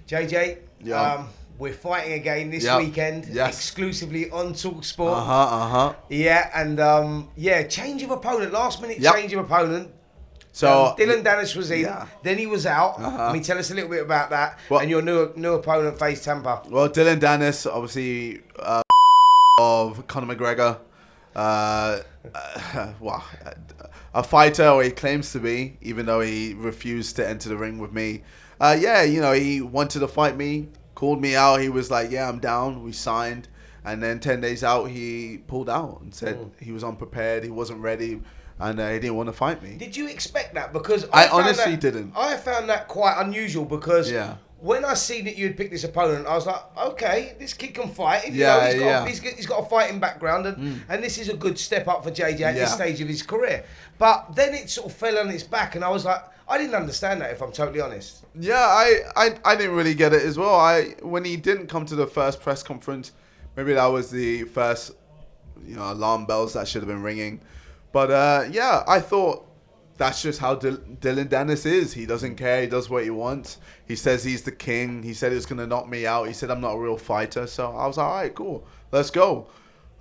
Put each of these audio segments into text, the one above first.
JJ, Yeah. We're fighting again this weekend, exclusively on talkSPORT. Yeah, and change of opponent, last minute change of opponent. So Danis was in, then he was out. I mean, tell us a little bit about that and your new opponent, Faze Temperrr. Well, Danis, obviously, of Conor McGregor, a fighter, or he claims to be, even though he refused to enter the ring with me. He wanted to fight me, called me out. He was like, yeah, I'm down. We signed. And then 10 days out, he pulled out and said he was unprepared. He wasn't ready. And he didn't want to fight me. Did you expect that? Because I honestly didn't. I found that quite unusual because when I seen that you had picked this opponent, I was like, okay, this kid can fight. He's got a fighting background, and this is a good step up for JJ at this stage of his career. But then it sort of fell on its back, and I was like, I didn't understand that, if I'm totally honest. Yeah, I didn't really get it as well. When he didn't come to the first press conference, maybe that was the first alarm bells that should have been ringing. But I thought that's just how Danis is. He doesn't care. He does what he wants. He says he's the king. He said he was going to knock me out. He said I'm not a real fighter. So I was like, all right, cool. Let's go.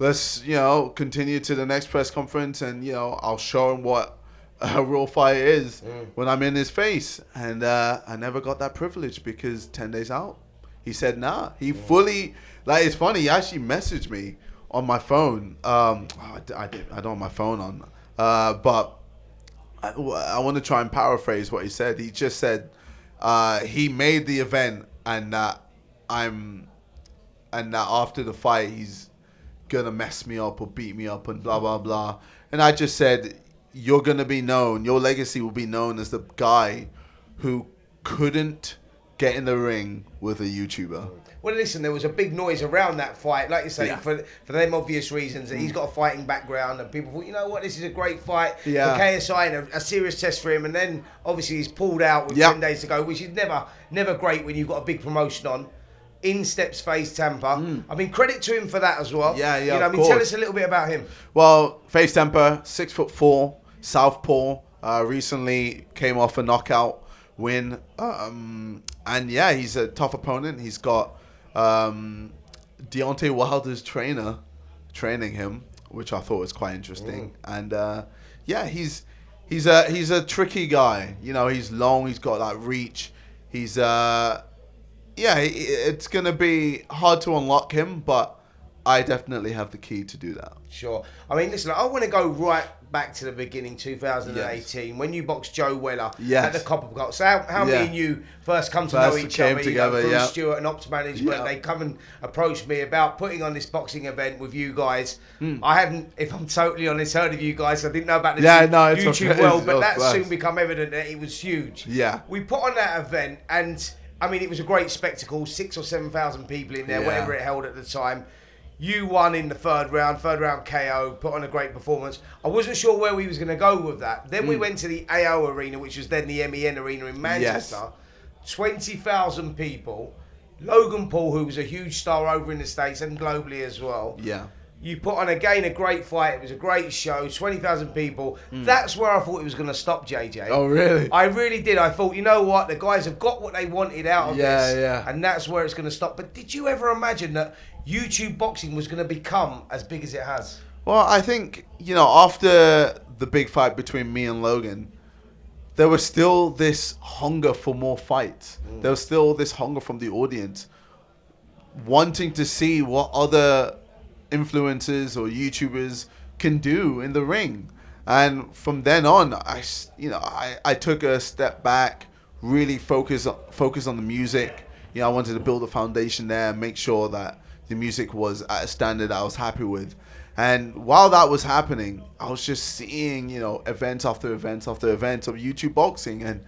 Let's, continue to the next press conference, and, I'll show him what a real fighter is when I'm in his face. And I never got that privilege because 10 days out, he said nah. He fully, it's funny, he actually messaged me on my phone. I don't have my phone on. But I want to try and paraphrase what he said. He just said he made the event and that after the fight he's gonna mess me up or beat me up and blah blah blah. And I just said, you're gonna be known. Your legacy will be known as the guy who couldn't get in the ring with a YouTuber. Well, listen, there was a big noise around that fight, like you say, for them obvious reasons. That he's got a fighting background, and people thought, you know what, this is a great fight for KSI and a serious test for him. And then, obviously, he's pulled out with 10 days to go, which is never great when you've got a big promotion on. In steps Faze Temperrr. I mean, credit to him for that as well. Yeah, tell us a little bit about him. Well, Faze Temperrr, 6'4", southpaw, recently came off a knockout win. He's a tough opponent. He's got Deontay Wilder's trainer training him, which I thought was quite interesting. And he's a tricky guy. He's long. He's got that reach. He's it's gonna be hard to unlock him, but I definitely have the key to do that. Sure. I mean, listen, I want to go right back to the beginning, 2018, when you boxed Joe Weller at the Copper Cup. So how me and you first come to know each other, through Stuart and Ops Management. They come and approached me about putting on this boxing event with you guys. I hadn't, if I'm totally honest, heard of you guys. I didn't know about this YouTube world, but that soon become evident that it was huge. Yeah. We put on that event, and I mean, it was a great spectacle, 6,000 or 7,000 people in there, whatever it held at the time. You won in the third round KO, put on a great performance. I wasn't sure where we was going to go with that. Then we went to the AO Arena, which was then the MEN Arena in Manchester. 20,000 people. Logan Paul, who was a huge star over in the States and globally as well. Yeah. You put on, again, a great fight. It was a great show, 20,000 people. That's where I thought it was going to stop, JJ. Oh, really? I really did. I thought, you know what? The guys have got what they wanted out of this. Yeah. And that's where it's going to stop. But did you ever imagine that YouTube boxing was going to become as big as it has? Well, I think, after the big fight between me and Logan, there was still this hunger for more fights. There was still this hunger from the audience wanting to see what other influencers or YouTubers can do in the ring. And from then on, I took a step back, really focus on the music. I wanted to build a foundation there and make sure that the music was at a standard I was happy with. And while that was happening, I was just seeing, event after event after event of YouTube boxing. And,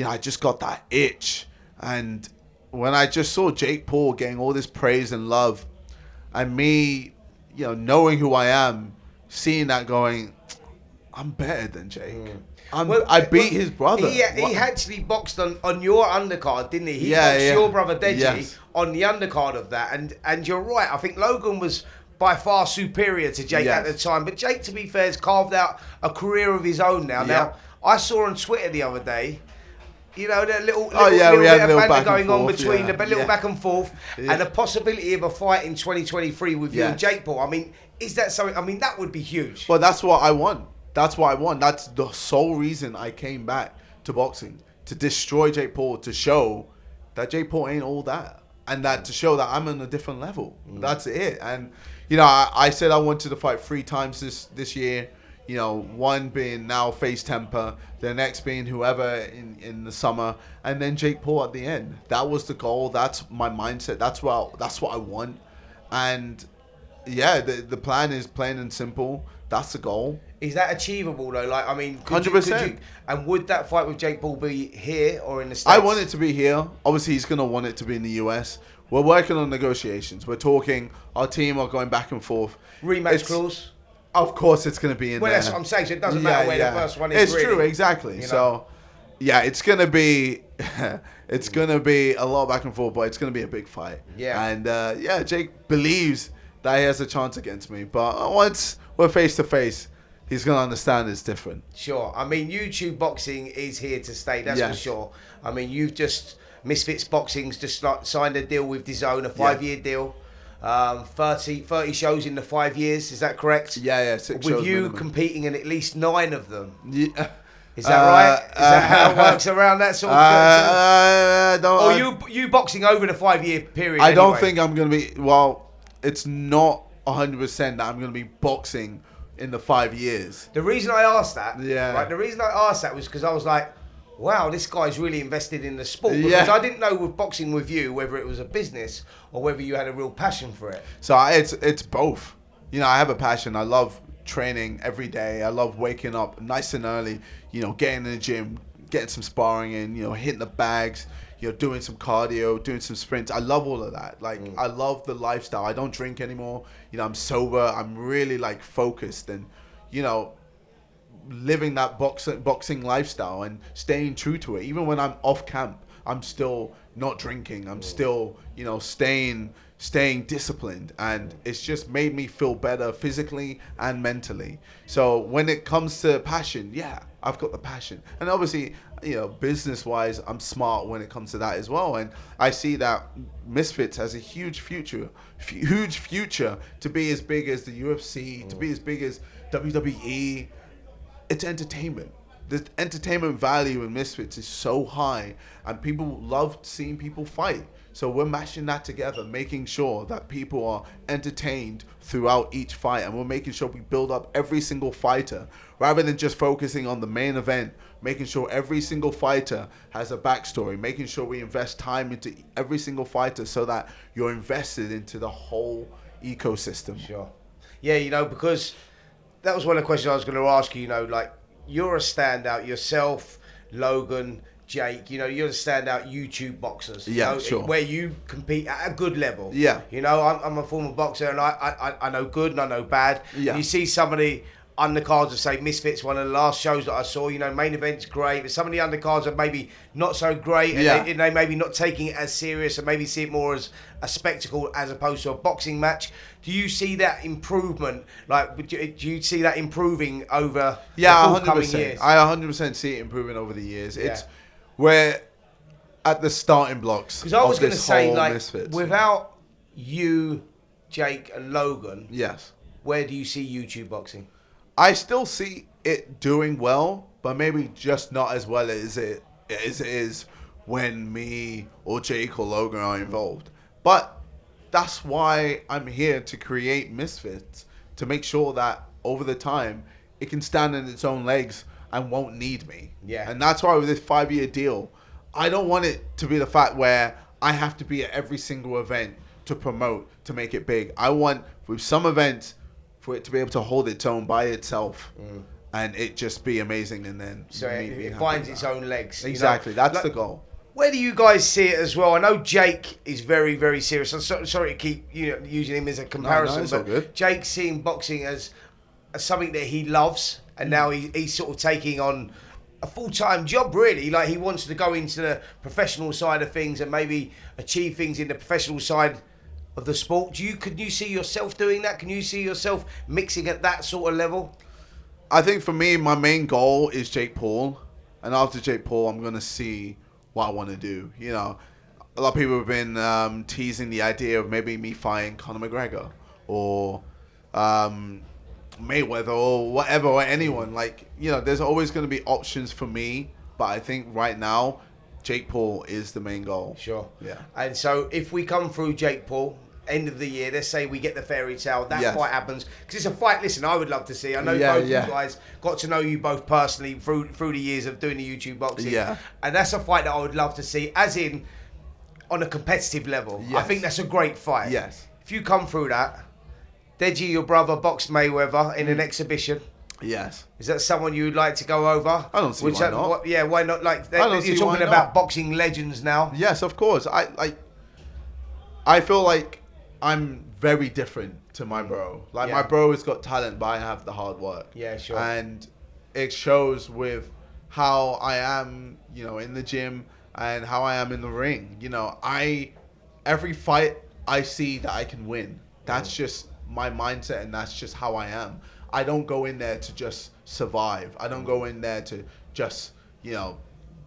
I just got that itch. And when I just saw Jake Paul getting all this praise and love, and me, knowing who I am, seeing that going, I'm better than Jake. I beat his brother. He actually boxed on your undercard, didn't he? He boxed your brother Deji on the undercard of that. And you're right. I think Logan was by far superior to Jake at the time. But Jake, to be fair, has carved out a career of his own now. Now, I saw on Twitter the other day, You know, the little we had bit a little of banter back and going on forth, between yeah. the little back and forth, and the possibility of a fight in 2023 with you and Jake Paul. I mean, is that something? I mean, that would be huge. Well, that's what I want. That's what I want. That's the sole reason I came back to boxing, to destroy Jake Paul, to show that Jake Paul ain't all that, and that to show that I'm on a different level. That's it. And you know, I said I wanted to fight 3 times this year. You know, one being now Faze Temperrr, the next being whoever in the summer, and then Jake Paul at the end. That was the goal. That's my mindset. That's what I want. And yeah, the plan is plain and simple. That's the goal. Is that achievable though? Like, I mean, 100%. And would that fight with Jake Paul be here or in the States? I want it to be here. Obviously, he's gonna want it to be in the US. We're working on negotiations. We're talking. Our team are going back and forth. Rematch clause. Of course, it's going to be in there. Well, that's what I'm saying. So it doesn't matter where the first one is. It's really, true, exactly. You know? So, yeah, it's going to be, it's going to be a lot back and forth, but it's going to be a big fight. Yeah. And Jake believes that he has a chance against me, but once we're face to face, he's going to understand it's different. Sure. I mean, YouTube boxing is here to stay. That's for sure. I mean, Misfits Boxing's just signed a deal with DAZN, a 5-year deal. 30 shows in the 5 years, is that correct? Yeah, 6 shows. With you minimum. competing in at least 9 of them. Yeah. Is that right? Is that how it works around that sort of Or you boxing over the 5-year period? I don't think I'm going to be, well, it's not 100% that I'm going to be boxing in the 5 years. The reason I asked that, the reason I asked that was because I was like, wow, this guy's really invested in the sport. Because I didn't know with boxing with you whether it was a business or whether you had a real passion for it. So it's both. You know, I have a passion. I love training every day. I love waking up nice and early, you know, getting in the gym, getting some sparring in, you know, hitting the bags, you know, doing some cardio, doing some sprints. I love all of that. Like, I love the lifestyle. I don't drink anymore. You know, I'm sober. I'm really, like, focused and, you know, living that boxing lifestyle and staying true to it. Even when I'm off camp, I'm still not drinking. I'm still, you know, staying disciplined, and it's just made me feel better physically and mentally. So when it comes to passion, I've got the passion. And obviously, you know, business-wise, I'm smart when it comes to that as well. And I see that Misfits has a huge future to be as big as the UFC, to be as big as WWE. It's entertainment. The entertainment value in Misfits is so high, and people love seeing people fight. So we're mashing that together, making sure that people are entertained throughout each fight, and we're making sure we build up every single fighter, rather than just focusing on the main event, making sure every single fighter has a backstory, making sure we invest time into every single fighter so that you're invested into the whole ecosystem. Sure. Yeah, you know, because that was one of the questions I was going to ask you. You know, like, you're a standout yourself, Logan, Jake. You know, you're the standout YouTube boxers. Yeah, you know, sure. Where you compete at a good level. Yeah. You know, I'm a former boxer, and I know good and I know bad. Yeah. You see somebody undercards of, say, Misfits, one of the last shows that I saw, you know, main event's great, but some of the undercards are maybe not so great, and they maybe not taking it as serious, and maybe see it more as a spectacle as opposed to a boxing match. Do you see that improvement? Like, do you see that improving over the forthcoming years? I 100% see it improving over the years. It's we're at the starting blocks. Because I was going to say, like, Misfits. Without you, Jake, and Logan, yes, where do you see YouTube boxing? I still see it doing well, but maybe just not as well as it is when me or Jake or Logan are involved. But that's why I'm here to create Misfits, to make sure that over the time it can stand on its own legs and won't need me. Yeah. And that's why with this 5-year deal, I don't want it to be the fact where I have to be at every single event to promote, to make it big. I want, with some events, for it to be able to hold its own by itself and it just be amazing, and then so it finds its own legs. Exactly, you know? that's the goal. Where do you guys see it as well? I know Jake is very, very serious. I'm sorry to keep using him as a comparison, but good. Jake's seeing boxing as something that he loves, and now he's sort of taking on a full-time job, really. Like, he wants to go into the professional side of things and maybe achieve things in the professional side of the sport. Can you see yourself doing that? Can you see yourself mixing at that sort of level? I think for me, my main goal is Jake Paul, and after Jake Paul, I'm going to see what I want to do. You know, a lot of people have been teasing the idea of maybe me fighting Conor McGregor or Mayweather or whatever, or anyone. Like, you know, there's always going to be options for me, but I think right now Jake Paul is the main goal. Sure. Yeah. And so if we come through Jake Paul, end of the year, let's say we get the fairy tale, that fight happens. Because it's a fight, listen, I would love to see. I know both you guys got to know you both personally through the years of doing the YouTube boxing. Yeah. And that's a fight that I would love to see, as in on a competitive level. Yes. I think that's a great fight. Yes. If you come through that, Deji, your brother, boxed Mayweather in an exhibition. Yes. Is that someone you would like to go over? I don't see why not. Why not? Like, you're talking why about not. boxing legends now. Yes, of course. I feel like I'm very different to my bro. Like, my bro has got talent, but I have the hard work. Yeah, sure. And it shows with how I am, you know, in the gym and how I am in the ring. You know, every fight I see that I can win. That's just my mindset, and that's just how I am. I don't go in there to just survive. I don't go in there to just, you know,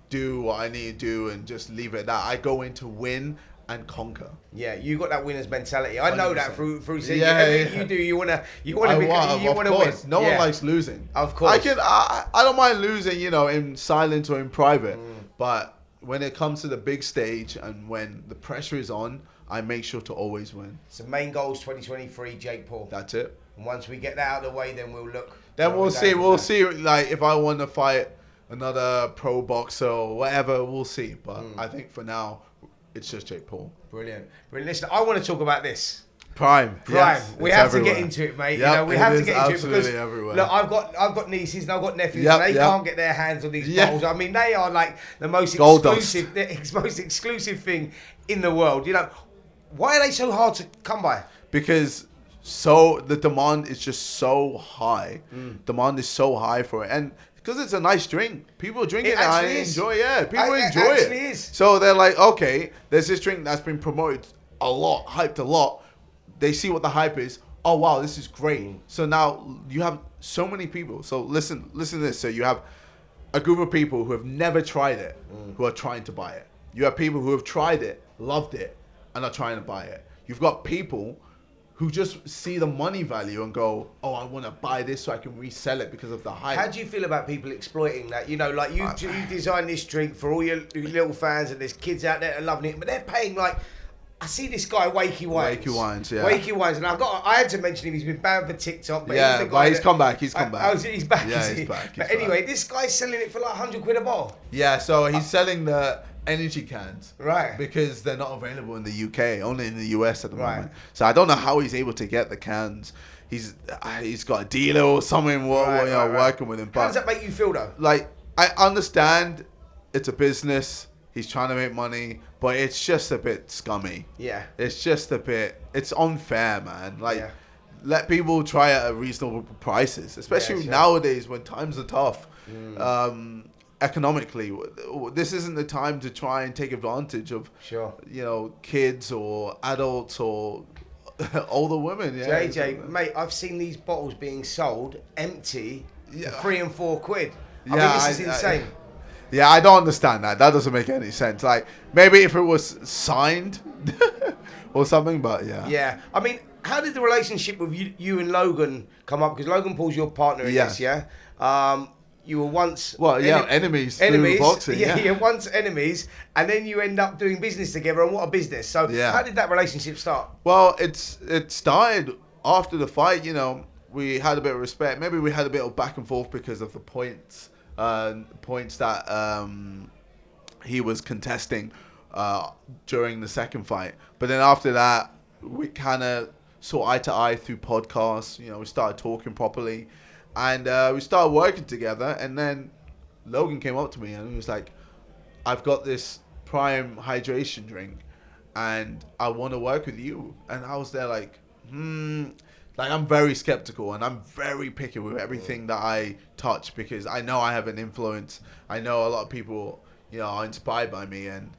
do what I need to do and just leave it at that. I go in to win and conquer. Yeah, you got that winner's mentality. I know 100%. That through seeing everything you do. You wanna win. No one likes losing. Of course. I don't mind losing, you know, in silence or in private. But when it comes to the big stage and when the pressure is on, I make sure to always win. So main goals 2023, Jake Paul. That's it. And once we get that out of the way, then we'll look. Then we'll see. We'll see. Like, if I want to fight another pro boxer or whatever, we'll see. But I think for now, it's just Jake Paul. Brilliant. Listen, I want to talk about this. Prime. Yes, we have to get into it, mate. Yep, you know, we have to get into it because everywhere. Look, I've got nieces and I've got nephews, and they can't get their hands on these bottles. I mean, they are like the most exclusive thing in the world. You know, why are they so hard to come by? Because the demand is just so high. Demand is so high for it, and because it's a nice drink, people drink it. I enjoy. Yeah, people enjoy it. Is. So they're like, okay, there's this drink that's been promoted a lot, hyped a lot. They see what the hype is. Oh wow, this is great. So now you have so many people. So listen to this. So you have a group of people who have never tried it, who are trying to buy it. You have people who have tried it, loved it, and are trying to buy it. You've got people who just see the money value and go, oh, I want to buy this so I can resell it because of the hype. How do you feel about people exploiting that? You know, like you designed this drink for all your little fans, and there's kids out there that are loving it, but they're paying like, I see this guy, Wakey Wines. Wakey Wines, yeah. Wakey Wines, and I had to mention him. He's been banned for TikTok, but yeah, he's the guy he's come back. He's come back. Oh, he's back. Yeah, he's back. But anyway, this guy's selling it for like 100 quid a bottle. Yeah, so he's selling the energy cans, right? Because they're not available in the UK, only in the US at the moment. So I don't know how he's able to get the cans. He's got a dealer or someone working with him. But how does that make you feel though? Like, I understand it's a business. He's trying to make money, but it's just a bit scummy. Yeah. It's just a bit. It's unfair, man. Like, let people try at reasonable prices, especially nowadays when times are tough. Economically, this isn't the time to try and take advantage of, you know, kids or adults or older women. Yeah. JJ, mate, I've seen these bottles being sold empty for 3 and 4 quid. I mean, this is insane. Yeah, I don't understand that. That doesn't make any sense. Like, maybe if it was signed or something, but yeah. Yeah. I mean, how did the relationship with you and Logan come up? Because Logan Paul's your partner in this, yeah? You were once... enemies through boxing. Yeah, once enemies, and then you end up doing business together, and what a business. So how did that relationship start? Well, it started after the fight, you know. We had a bit of respect. Maybe we had a bit of back and forth because of the points that he was contesting during the second fight. But then after that, we kind of saw eye to eye through podcasts. You know, we started talking properly. And we started working together, and then Logan came up to me and he was like, I've got this Prime hydration drink and I want to work with you. And I was there like, like, I'm very skeptical and I'm very picky with everything that I touch because I know I have an influence. I know a lot of people, you know, are inspired by me and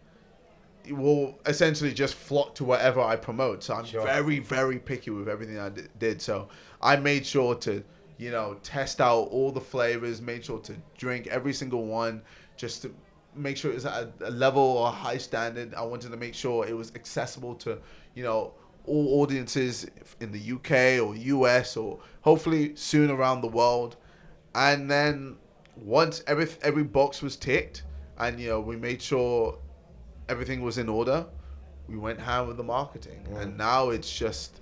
will essentially just flock to whatever I promote. So I'm very, very picky with everything I did. So I made sure to, you know, test out all the flavors, made sure to drink every single one just to make sure it was at a level or a high standard. I wanted to make sure it was accessible to, you know, all audiences in the UK or US or hopefully soon around the world. And then once every box was ticked and, you know, we made sure everything was in order, we went ham with the marketing. And now it's just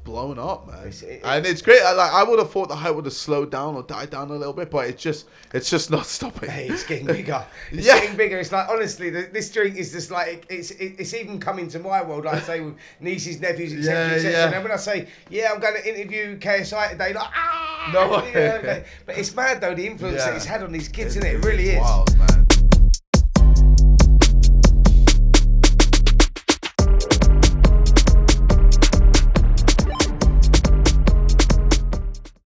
blown up, man. And it's great. I would have thought the hype would have slowed down or died down a little bit, but it's just not stopping. Hey, it's getting bigger. It's getting bigger. It's like, honestly, this drink is just like, it's even come into my world, like I say, with nieces, nephews, etc., etc. And then when I say, I'm going to interview KSI today, like, no way. But it's mad though, the influence that it's had on these kids, isn't it? It really is. Wild, man.